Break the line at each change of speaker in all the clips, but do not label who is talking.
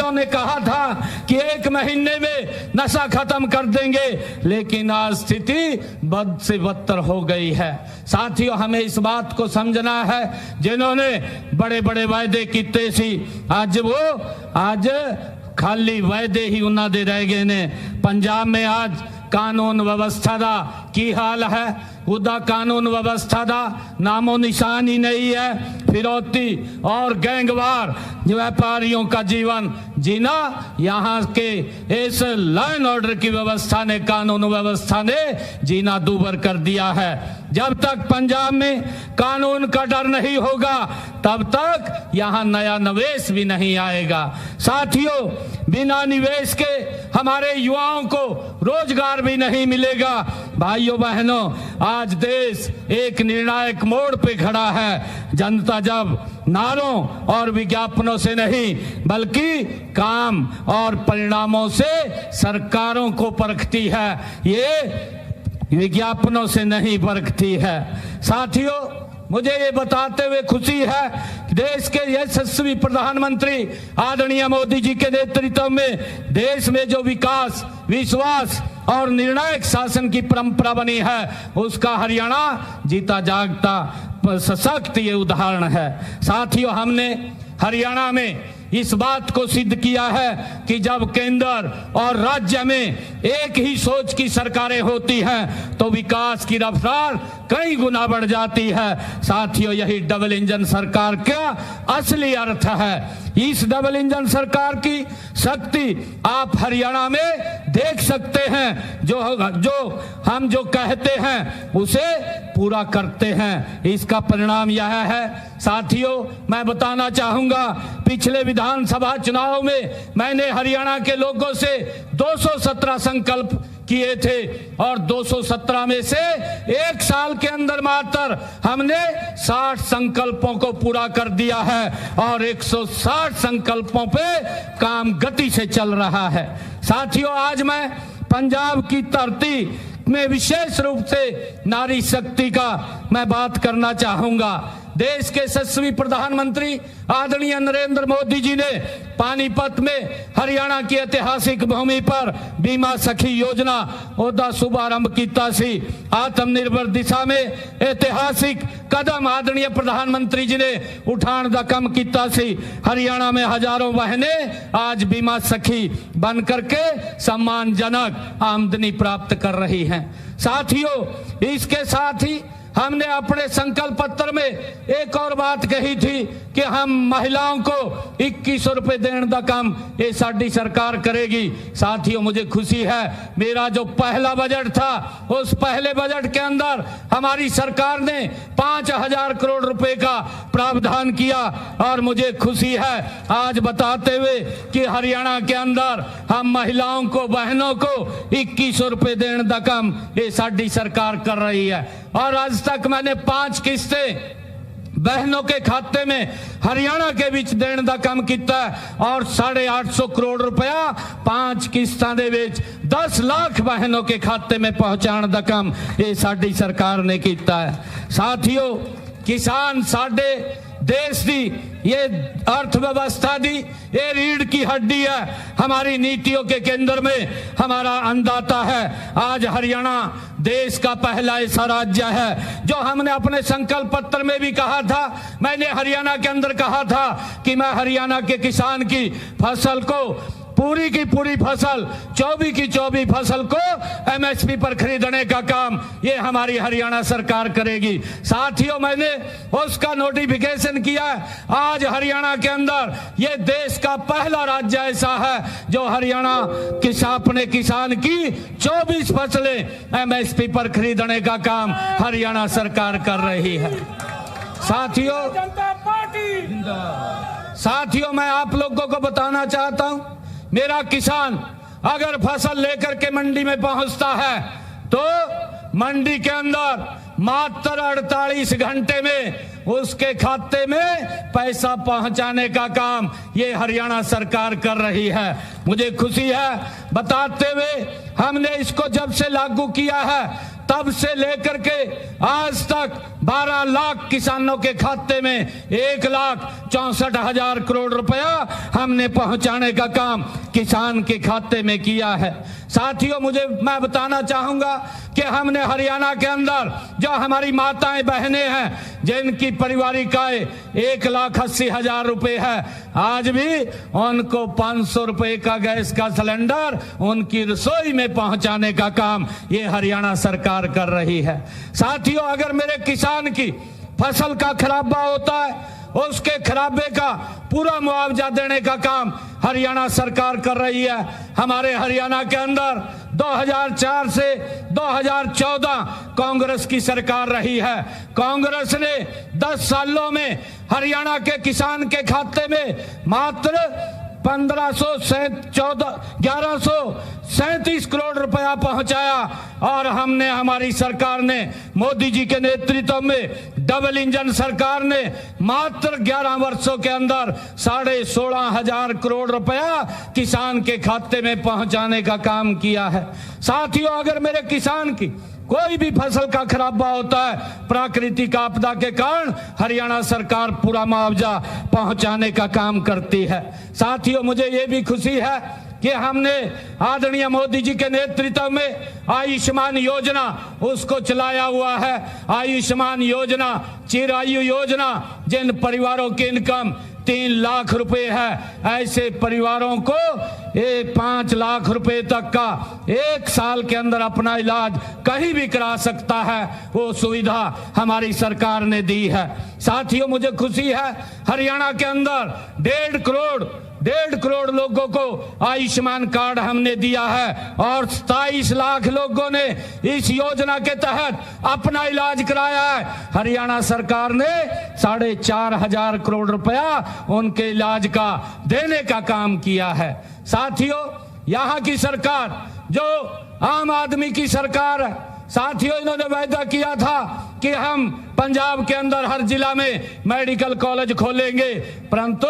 वालों ने कहा था कि 1 महीने में नशा खत्म कर देंगे, लेकिन आज स्थिति बद से बदतर हो गई है। साथियों, हमें इस बात को समझना है, जिन्होंने बड़े बड़े वायदे किए सी, आज खाली वायदे ही उन्होंने दे रह गए ने। पंजाब में आज कानून व्यवस्था दा की हाल है, उदा कानून व्यवस्था दा नामो निशान ही नहीं है। फिरौती और गैंगवार व्यापारियों का जीवन जीना यहाँ के इस लॉ एंड ऑर्डर की व्यवस्था ने, कानून व्यवस्था ने जीना दूभर कर दिया है। जब तक पंजाब में कानून का डर नहीं होगा, तब तक यहाँ नया निवेश भी नहीं आएगा। साथियों, बिना निवेश के हमारे युवाओं को रोजगार भी नहीं मिलेगा। भाइयों बहनों, आज देश एक निर्णायक मोड़ पे खड़ा है। जनता जब नारों और विज्ञापनों से नहीं, बल्कि काम और परिणामों से सरकारों को परखती है, ये विज्ञापनों से नहीं परखती है। साथियों, मुझे ये बताते हुए खुशी है कि देश के यशस्वी प्रधानमंत्री आदरणीय मोदी जी के नेतृत्व में देश में जो विकास, विश्वास और निर्णायक शासन की परंपरा बनी है, उसका हरियाणा जीता जागता सशक्त ये उदाहरण है। साथियों, हमने हरियाणा में इस बात को सिद्ध किया है कि जब केंद्र और राज्य में एक ही सोच की सरकारें होती हैं, तो विकास की रफ्तार कई गुना बढ़ जाती है। साथियों, यही डबल इंजन सरकार का असली अर्थ है। इस डबल इंजन सरकार की शक्ति आप हरियाणा में देख सकते हैं। जो हम जो कहते हैं उसे पूरा करते हैं, इसका परिणाम यह है। साथियों, मैं बताना चाहूंगा, पिछले विधानसभा चुनाव में मैंने हरियाणा के लोगों से 217 संकल्प किए थे और 217 में से 1 साल के अंदर मात्र हमने 60 संकल्पों को पूरा कर दिया है और 160 संकल्पों पे काम गति से चल रहा है। साथियों, आज मैं पंजाब की धरती में विशेष रूप से नारी शक्ति का मैं बात करना चाहूंगा। देश के यशस्वी प्रधानमंत्री आदरणीय नरेंद्र मोदी जी ने पानीपत में हरियाणा की ऐतिहासिक भूमि पर बीमा सखी योजना ओदा शुभारंभ किया सी। आत्मनिर्भर दिशा में ऐतिहासिक कदम आदरणीय प्रधानमंत्री जी ने उठाने का काम किया सी। हरियाणा में हजारों बहनें आज बीमा सखी बन करके सम्मानजनक आमदनी प्राप्त कर रही हैं। साथियों, इसके साथ ही हमने अपने संकल्प पत्र में एक और बात कही थी कि हम महिलाओं को 2100 रुपए देने का काम ये साडी सरकार करेगी। साथियों, मुझे खुशी है, मेरा जो पहला बजट था, उस पहले बजट के अंदर हमारी सरकार ने 5000 करोड़ रुपए का प्रावधान किया और मुझे खुशी है आज बताते हुए कि हरियाणा के अंदर हम महिलाओं को, बहनों को 2100 रुपए देने का काम ये साडी सरकार कर रही है। और आज तक मैंने 5 किस्तें बहनों के खाते में हरियाणा के बीच देने का काम किया और 850 करोड़ रुपया 5 किस्तां दे विच 10 लाख बहनों के खाते में पहुंचाने का काम ये साडी सरकार ने किया है। साथियों, किसान साडे देश की ये अर्थव्यवस्था दी ये रीढ़ की हड्डी है। हमारी नीतियों के केंद्र में हमारा अन्नदाता है। आज हरियाणा देश का पहला ऐसा राज्य है जो हमने अपने संकल्प पत्र में भी कहा था, मैंने हरियाणा के अंदर कहा था कि मैं हरियाणा के किसान की फसल को, पूरी की पूरी फसल, 24 की 24 फसल को एमएसपी पर खरीदने का काम ये हमारी हरियाणा सरकार करेगी। साथियों, मैंने उसका नोटिफिकेशन किया। आज हरियाणा के अंदर ये देश का पहला राज्य ऐसा है जो हरियाणा अपने किसान की 24 फसलें एमएसपी पर खरीदने का काम हरियाणा सरकार कर रही है। साथियों, मैं आप लोगों को बताना चाहता हूं, मेरा किसान अगर फसल लेकर के मंडी में पहुंचता है तो मंडी के अंदर मात्र 48 घंटे में उसके खाते में पैसा पहुंचाने का काम ये हरियाणा सरकार कर रही है। मुझे खुशी है बताते हुए, हमने इसको जब से लागू किया है तब से लेकर के आज तक 12 लाख किसानों के खाते में 1,64,000 करोड़ रुपया हमने पहुंचाने का काम किसान के खाते में किया है। साथियों, मैं बताना चाहूंगा कि हमने हरियाणा के अंदर जो हमारी माताएं बहनें हैं जिनकी पारिवारिक आय 1,80,000 रुपए है, आज भी उनको 500 रुपए का गैस का सिलेंडर उनकी रसोई में पहुंचाने का काम ये हरियाणा सरकार कर रही है। साथियों, अगर मेरे किसान की फसल का खराबा होता है, उसके खराबे का पूरा मुआवजा देने का काम हरियाणा सरकार कर रही है। हमारे हरियाणा के अंदर 2004 से 2014 कांग्रेस की सरकार रही है। कांग्रेस ने 10 सालों में हरियाणा के किसान के खाते में मात्र 1137 करोड़ रुपया पहुंचाया, और हमारी सरकार ने, मोदी जी के नेतृत्व में डबल इंजन सरकार ने मात्र 11 वर्षों के अंदर 16,500 करोड़ रुपया किसान के खाते में पहुंचाने का काम किया है। साथियों, अगर मेरे किसान की कोई भी फसल का खराबा होता है, प्राकृतिक आपदा के कारण हरियाणा सरकार पूरा मुआवजा पहुंचाने का काम करती है। साथियों, मुझे ये भी खुशी है कि हमने आदरणीय मोदी जी के नेतृत्व में आयुष्मान योजना उसको चलाया हुआ है। आयुष्मान योजना चिरायु योजना, जिन परिवारों की इनकम 3 लाख रुपए है, ऐसे परिवारों को 5 लाख रुपए तक का 1 साल के अंदर अपना इलाज कहीं भी करा सकता है, वो सुविधा हमारी सरकार ने दी है। साथियों, मुझे खुशी है हरियाणा के अंदर 1.5 करोड़ लोगों को आयुष्मान कार्ड हमने दिया है, और 27 लाख लोगों ने इस योजना के तहत अपना इलाज कराया है। हरियाणा सरकार ने 4,500 करोड़ रुपया उनके इलाज का देने का काम किया है। साथियों, यहाँ की सरकार जो आम आदमी की सरकार है, साथियों, इन्होंने वायदा किया था कि हम पंजाब के अंदर हर जिला में मेडिकल कॉलेज खोलेंगे, परंतु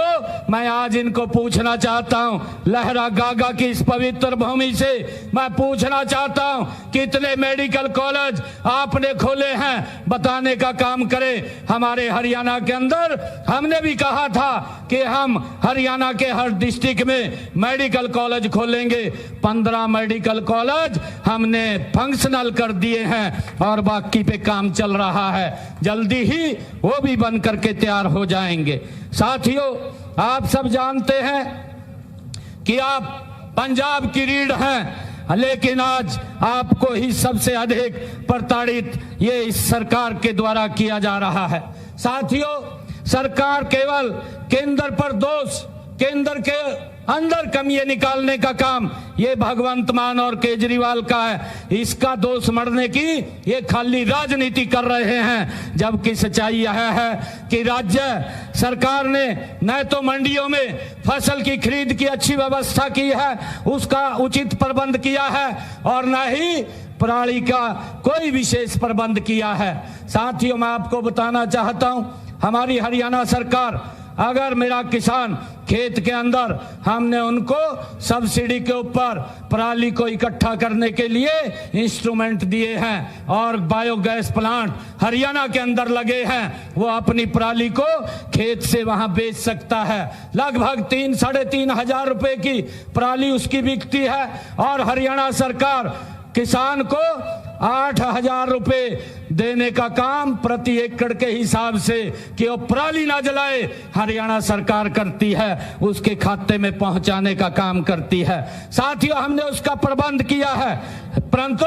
मैं आज इनको पूछना चाहता हूं, लहरा गागा की इस पवित्र भूमि से मैं पूछना चाहता हूं, कितने मेडिकल कॉलेज आपने खोले हैं, बताने का काम करें। हमारे हरियाणा के अंदर हमने भी कहा था कि हम हरियाणा के हर डिस्ट्रिक्ट में मेडिकल कॉलेज खोलेंगे। 15 मेडिकल कॉलेज हमने फंक्शनल कर दिए हैं और बाकी पे काम चल रहा है, जल्दी ही वो भी बन करके तैयार हो जाएंगे। साथियों, आप सब जानते हैं कि आप पंजाब की रीढ़ हैं, लेकिन आज आपको ही सबसे अधिक प्रताड़ित ये इस सरकार के द्वारा किया जा रहा है। साथियों, सरकार केवल केंद्र पर दोष, केंद्र के अंदर कमियां निकालने का काम ये भगवंत मान और केजरीवाल का है। इसका दोष मढ़ने की ये खाली राजनीति कर रहे हैं, जबकि सच्चाई यह है कि राज्य सरकार ने न तो मंडियों में फसल की खरीद की अच्छी व्यवस्था की है, उसका उचित प्रबंध किया है, और न ही पराली का कोई विशेष प्रबंध किया है। साथियों, मैं आपको बताना चाहता हूं, हमारी हरियाणा सरकार, अगर मेरा किसान खेत के अंदर हमने उनको सब्सिडी के ऊपर पराली को इकट्ठा करने के लिए इंस्ट्रूमेंट दिए हैं, और बायोगैस प्लांट हरियाणा के अंदर लगे हैं, वो अपनी पराली को खेत से वहां बेच सकता है। लगभग 3-3.5 हजार रुपए की पराली उसकी बिकती है, और हरियाणा सरकार किसान को 8,000 रुपए देने का काम प्रति एकड़ के हिसाब से कि वो पराली ना जलाए हरियाणा सरकार करती है, उसके खाते में पहुंचाने का काम करती है। साथियों, हमने उसका प्रबंध किया है, परंतु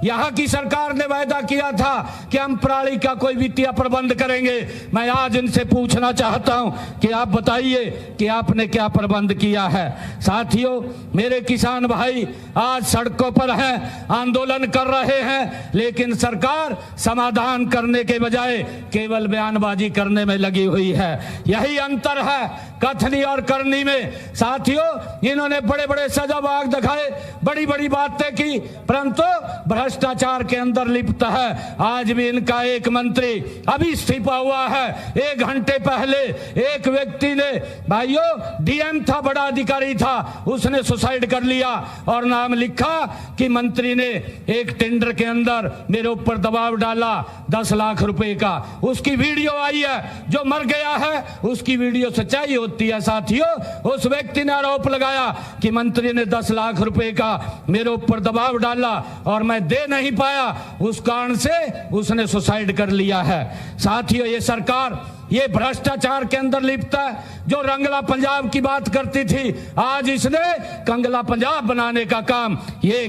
यहाँ की सरकार ने वायदा किया था कि हम पराली का कोई वित्तीय प्रबंध करेंगे। मैं आज इनसे पूछना चाहता हूं कि आप बताइए कि आपने क्या प्रबंध किया है। साथियों, मेरे किसान भाई आज सड़कों पर हैं, आंदोलन कर रहे हैं, लेकिन सरकार समाधान करने के बजाय केवल बयानबाजी करने में लगी हुई है। यही अंतर है कथनी और करनी में। साथियों, इन्होंने बड़े बड़े सजाबाग दिखाए, बड़ी बड़ी बातें की, परंतु भ्रष्टाचार के अंदर लिप्त है। आज भी इनका एक मंत्री अभी इस्तीफा हुआ है। 1 घंटे पहले एक व्यक्ति ने, भाइयों डीएम था, बड़ा अधिकारी था, उसने सुसाइड कर लिया और नाम लिखा कि मंत्री ने एक टेंडर के अंदर मेरे ऊपर दबाव डाला 10 लाख रुपए का। उसकी वीडियो आई है, जो मर गया है उसकी वीडियो सच्चाई होती है। साथियों, उस व्यक्ति ने आरोप लगाया कि मंत्री ने 10 लाख रुपए का मेरे ऊपर दबाव डाला और मैं दे नहीं पाया, उस कारण से उसने सुसाइड कर लिया है। साथियों, ये सरकार ये भ्रष्टाचार के अंदर लिप्त है। जो रंगला पंजाब की बात करती थी, आज इसने कंगला पंजाब बनाने का काम ये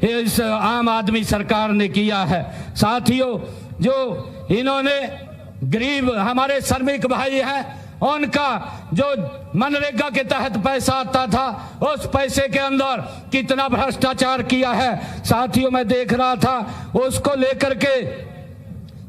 इस आम आदमी सरकार ने किया है। साथियों, जो इन्होंने गरीब हमारे श्रमिक भाई हैं, उनका जो मनरेगा के तहत पैसा आता था, उस पैसे के अंदर कितना भ्रष्टाचार किया है। साथियों, मैं देख रहा था उसको लेकर के,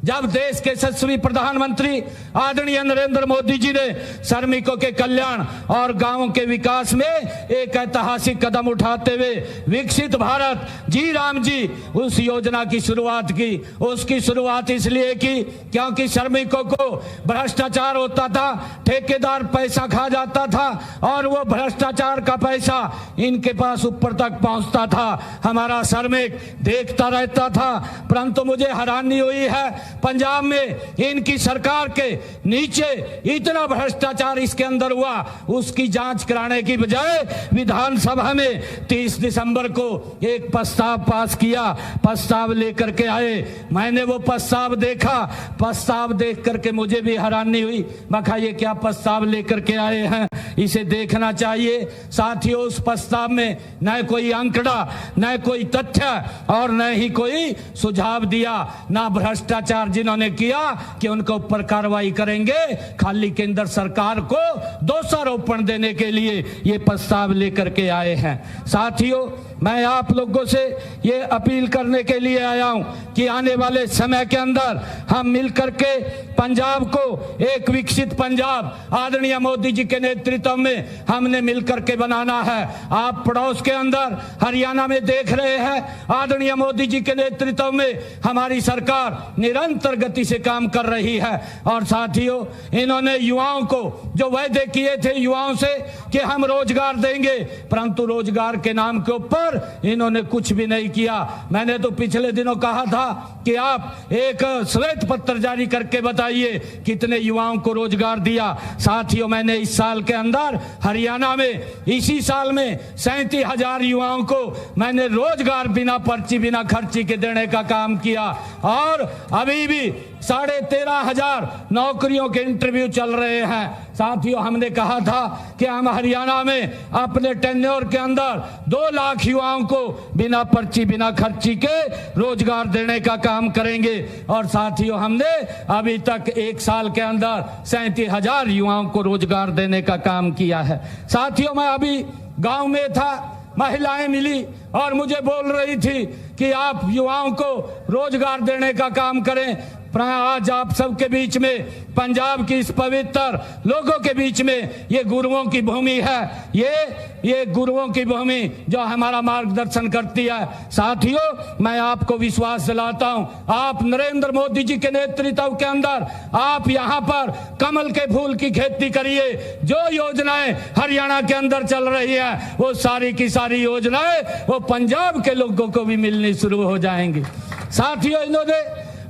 जब देश के यशस्वी प्रधानमंत्री आदरणीय नरेंद्र मोदी जी ने श्रमिकों के कल्याण और गांवों के विकास में एक ऐतिहासिक कदम उठाते हुए विकसित भारत जी राम जी उस योजना की शुरुआत की। उसकी शुरुआत इसलिए की क्योंकि श्रमिकों को भ्रष्टाचार होता था, ठेकेदार पैसा खा जाता था और वो भ्रष्टाचार का पैसा इनके पास ऊपर तक पहुंचता था। हमारा श्रमिक देखता रहता था, परंतु मुझे हैरानी हुई है पंजाब में इनकी सरकार के नीचे इतना भ्रष्टाचार इसके अंदर हुआ, उसकी जांच कराने की बजाय विधानसभा में 30 दिसंबर को एक प्रस्ताव पास किया। प्रस्ताव लेकर के आए, मैंने वो प्रस्ताव देखा, प्रस्ताव देख करके मुझे भी हैरानी हुई। मैं कहा ये क्या प्रस्ताव लेकर के आए हैं, इसे देखना चाहिए। साथियों, उस प्रस्ताव में न कोई आंकड़ा, न कोई तथ्य और न ही कोई सुझाव दिया, ना भ्रष्टाचार जिन्होंने किया कि उनके ऊपर कार्रवाई करेंगे। खाली केंद्र सरकार को दोषारोपण देने के लिए ये प्रस्ताव लेकर के आए हैं। साथियों, मैं आप लोगों से ये अपील करने के लिए आया हूं कि आने वाले समय के अंदर हम मिलकर के पंजाब को एक विकसित पंजाब आदरणीय मोदी जी के नेतृत्व में हमने मिलकर के बनाना है। आप पड़ोस के अंदर हरियाणा में देख रहे हैं, आदरणीय मोदी जी के नेतृत्व में हमारी सरकार निरंतर गति से काम कर रही है। और साथियों, इन्होंने युवाओं को जो वायदे किए थे युवाओं से कि हम रोजगार देंगे, परंतु रोजगार के नाम के ऊपर इन्होंने कुछ भी नहीं किया। मैंने तो पिछले दिनों कहा था कि आप एक श्वेत पत्र जारी करके बताइए कितने युवाओं को रोजगार दिया। साथियों, मैंने इस साल के अंदर हरियाणा में इसी साल में 37,000 युवाओं को मैंने रोजगार बिना पर्ची बिना खर्ची के देने का काम किया और अभी भी 13,500 नौकरियों के इंटरव्यू चल रहे हैं। साथियों, हमने कहा था कि हम हरियाणा में अपने टेन्योर के अंदर 2 लाख युवाओं को बिना पर्ची बिना खर्ची के रोजगार देने का काम करेंगे। और साथियों, हमने अभी तक 1 साल के अंदर 37,000 युवाओं को रोजगार देने का काम किया है। साथियों, मैं अभी गांव में था, महिलाएं मिली और मुझे बोल रही थी कि आप युवाओं को रोजगार देने का काम करें। आज आप सबके बीच में, पंजाब की इस पवित्र लोगों के बीच में ये गुरुओं की भूमि है, ये गुरुओं की भूमि जो हमारा मार्गदर्शन करती है। साथियों, मैं आपको विश्वास दिलाता हूं, आप नरेंद्र मोदी जी के नेतृत्व के अंदर आप यहां पर कमल के फूल की खेती करिए। जो योजनाएं हरियाणा के अंदर चल रही है वो सारी की सारी योजनाएं वो पंजाब के लोगों को भी मिलनी शुरू हो जाएंगी। साथियों, इन्होंने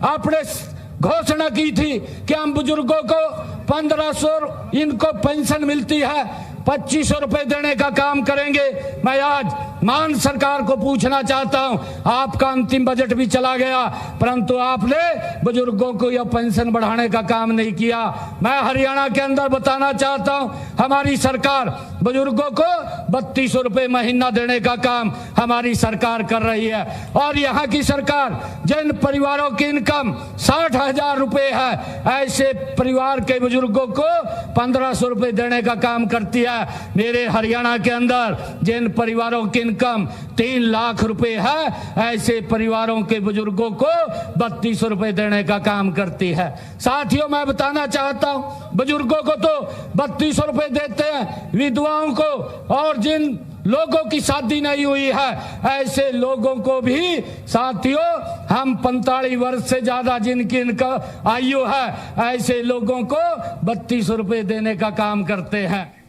अपने घोषणा की थी कि हम बुजुर्गों को 1500 इनको पेंशन मिलती है, 2500 रुपए देने का काम करेंगे। मैं आज मान सरकार को पूछना चाहता हूं, आपका अंतिम बजट भी चला गया परंतु आपने बुजुर्गों को यह पेंशन बढ़ाने का काम नहीं किया। मैं हरियाणा के अंदर बताना चाहता हूं, हमारी सरकार बुजुर्गों को 3200 रुपए महीना देने का काम हमारी सरकार कर रही है। और यहाँ की सरकार जिन परिवारों की इनकम 60,000 रुपए है, ऐसे परिवार के बुजुर्गों को 1500 रुपए देने का काम करती है। मेरे हरियाणा के अंदर जिन परिवारों की इनकम 3 लाख रुपए है, ऐसे परिवारों के बुजुर्गों को 3200 रुपए देने का काम करती है। साथियों, मैं बताना चाहता हूं, बुजुर्गों को तो 3200 रुपए देते हैं, विधवाओं को और जिन लोगों की शादी नहीं हुई है ऐसे लोगों को भी साथियों हम 45 वर्ष से ज्यादा जिनकी इनका आयु है ऐसे लोगों को 3200 रुपए देने का काम करते हैं।